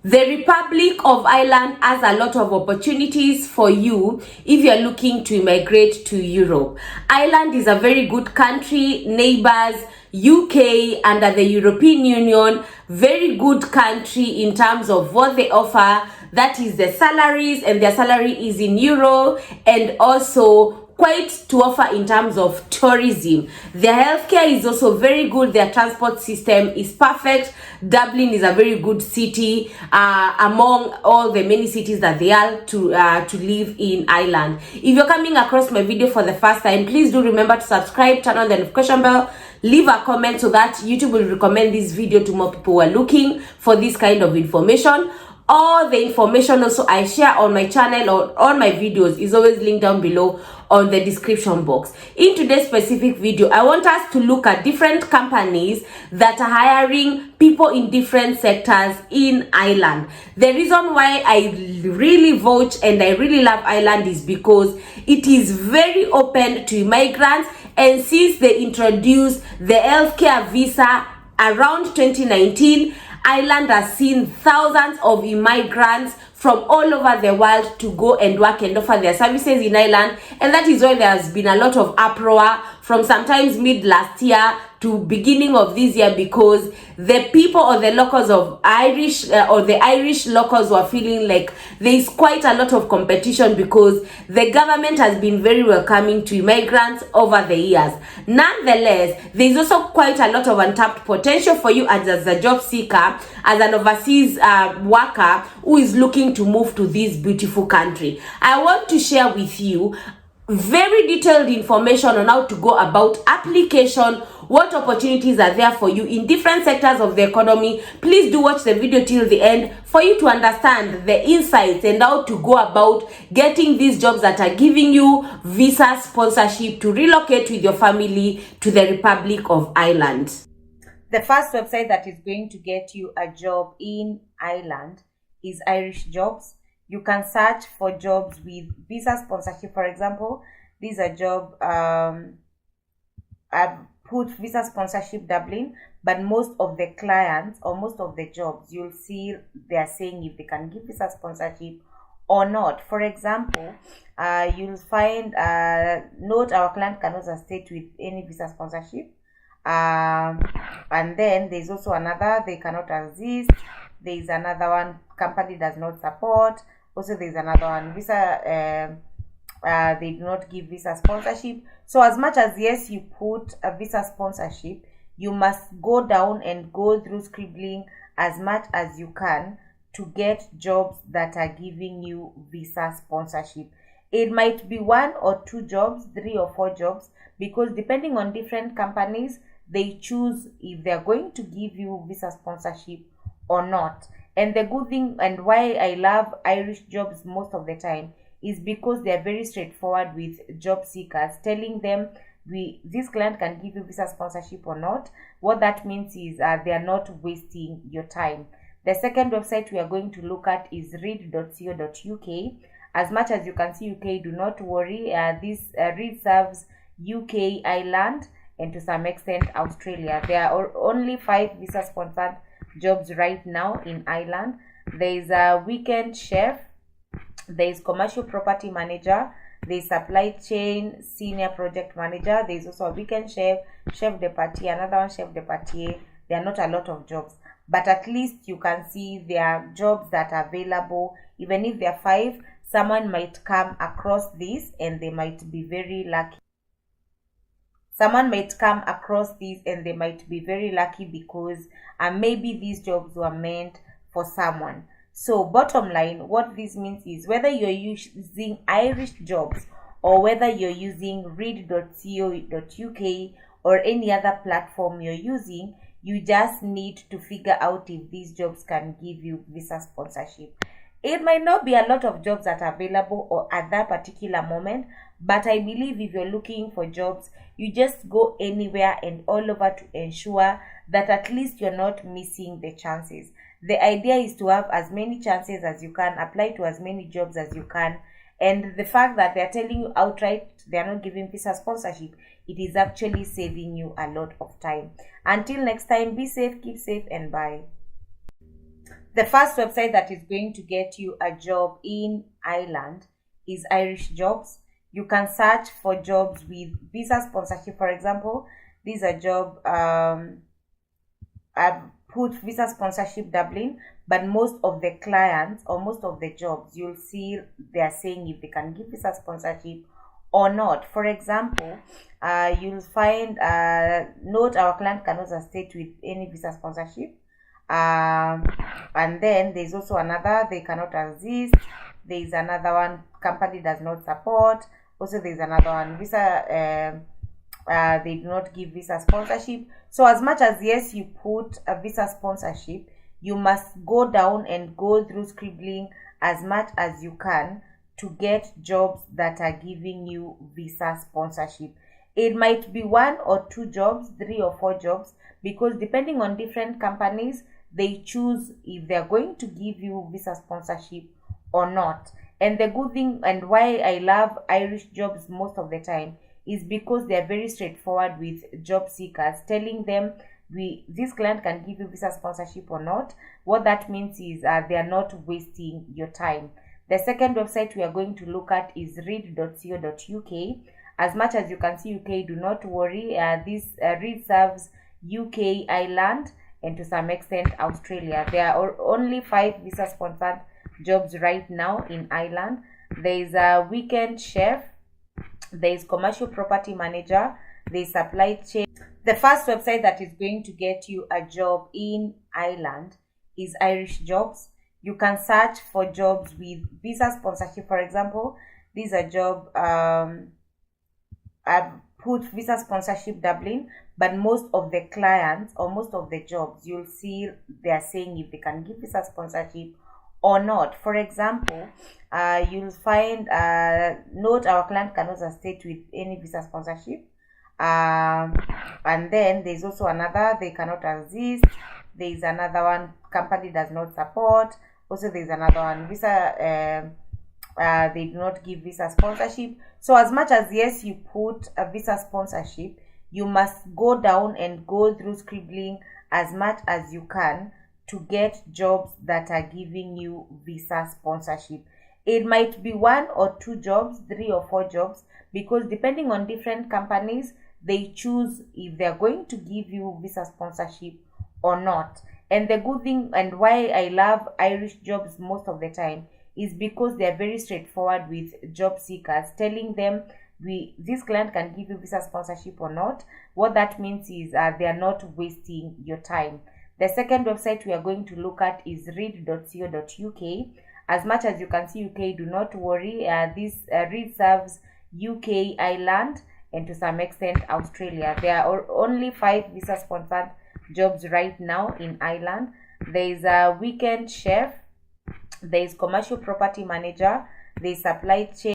The Republic of Ireland has a lot of opportunities for you if you're looking to immigrate to Europe. Ireland is a very good country, neighbors, UK under the European Union, very good country in terms of what they offer. That is the salaries, and their salary is in euro, and also quite to offer in terms of tourism. Their healthcare is also very good. Their transport system is perfect. Dublin is a very good city among all the many cities that they are to live in Ireland. If you're coming across my video for the first time, please do remember to subscribe, turn on the notification bell, leave a comment so that YouTube will recommend this video to more people who are looking for this kind of information. All the information also I share on my channel or on my videos is always linked down below on the description box. In today's specific video, I want us to look at different companies that are hiring people in different sectors in Ireland. The reason why I really vouch and I really love Ireland is because it is very open to immigrants, and since they introduced the healthcare visa around 2019, Ireland has seen thousands of immigrants from all over the world to go and work and offer their services in Ireland, and that is why there has been a lot of uproar from sometimes mid last year to beginning of this year, because the people or the locals of Irish or the Irish locals were feeling like there is quite a lot of competition because the government has been very welcoming to immigrants over the years. Nonetheless, there is also quite a lot of untapped potential for you as a job seeker, as an overseas worker who is looking to move to this beautiful country. I want to share with you very detailed information on how to go about application, what opportunities are there for you in different sectors of the economy. Please do watch the video till the end for you to understand the insights and how to go about getting these jobs that are giving you visa sponsorship to relocate with your family to the Republic of Ireland. The first website that is going to get you a job in Ireland is Irish Jobs. You can search for jobs with visa sponsorship. For example, this is a job, I've put visa sponsorship Dublin, but most of the clients or most of the jobs, you'll see they are saying if they can give visa sponsorship or not. For example, you'll find, note our client cannot assist with any visa sponsorship. And then there's also another, they cannot assist. There's another one, company does not support. Also, there's another one, visa, they do not give visa sponsorship. So as much as yes, you put a visa sponsorship, you must go down and go through scribbling as much as you can to get jobs that are giving you visa sponsorship. It might be 1 or 2 jobs, 3 or 4 jobs, because depending on different companies, they choose if they're going to give you visa sponsorship or not. And the good thing, and why I love Irish Jobs most of the time, is because they are very straightforward with job seekers, telling them this client can give you visa sponsorship or not. What that means is they are not wasting your time. The second website we are going to look at is read.co.uk. As much as you can see UK, do not worry. This Read serves UK, Ireland, and to some extent Australia. There are only 5 visa sponsored jobs right now in Ireland. There is a weekend chef, there is commercial property manager, there is supply chain senior project manager, there is also a weekend chef, chef de partie, another one chef de partie. There are not a lot of jobs, but at least you can see there are jobs that are available. Even if there are 5, someone might come across this and they might be very lucky. Someone might come across this and they might be very lucky because maybe these jobs were meant for someone. So bottom line, what this means is whether you're using Irish Jobs or whether you're using read.co.uk or any other platform you're using, you just need to figure out if these jobs can give you visa sponsorship. It might not be a lot of jobs that are available or at that particular moment, but I believe if you're looking for jobs, you just go anywhere and all over to ensure that at least you're not missing the chances. The idea is to have as many chances as you can, apply to as many jobs as you can, and the fact that they're telling you outright they're not giving visa sponsorship, it is actually saving you a lot of time. Until next time, be safe, keep safe, and bye. The first website that is going to get you a job in Ireland is Irish Jobs. You can search for jobs with visa sponsorship. For example, these are job I've put visa sponsorship Dublin, but most of the clients or most of the jobs you'll see they are saying if they can give visa sponsorship or not. For example, you'll find note our client cannot assist with any visa sponsorship. And then there's also another, they cannot assist. There's another one, company does not support. Also there's another one, visa they do not give visa sponsorship. So as much as yes you put a visa sponsorship, you must go down and go through scribbling as much as you can to get jobs that are giving you visa sponsorship. It might be 1 or 2 jobs, 3 or 4 jobs, because depending on different companies, they choose if they're going to give you visa sponsorship or not. And the good thing and why I love Irish Jobs most of the time is because they are very straightforward with job seekers, telling them this client can give you visa sponsorship or not. What that means is they are not wasting your time. The second website we are going to look at is read.co.uk. As much as you can see UK, do not worry. This Read serves UK, Ireland, and to some extent Australia. There are only 5 visa sponsored jobs right now in Ireland. There is a weekend chef, there is commercial property manager, there is supply chain. The first website that is going to get you a job in Ireland is Irish Jobs. You can search for jobs with visa sponsorship. For example, these are job I've put visa sponsorship Dublin, but most of the clients or most of the jobs you'll see they are saying if they can give visa sponsorship or not. For example, you'll find note our client cannot assist with any visa sponsorship. And then there's also another, they cannot assist. There's another one, company does not support. Also there's another one, visa they do not give visa sponsorship. So as much as yes you put a visa sponsorship, you must go down and go through scribbling as much as you can to get jobs that are giving you visa sponsorship. It might be 1 or 2 jobs, 3 or 4 jobs, because depending on different companies, they choose if they're going to give you visa sponsorship or not. And the good thing and why I love Irish Jobs most of the time is because they are very straightforward with job seekers, telling them this client can give you visa sponsorship or not. What that means is they are not wasting your time. The second website we are going to look at is read.co.uk. As much as you can see UK, do not worry. This Read serves UK, Ireland, and to some extent Australia. There are only 5 visa sponsored jobs right now in Ireland. There is a weekend chef, there is commercial property manager, there is supply chain.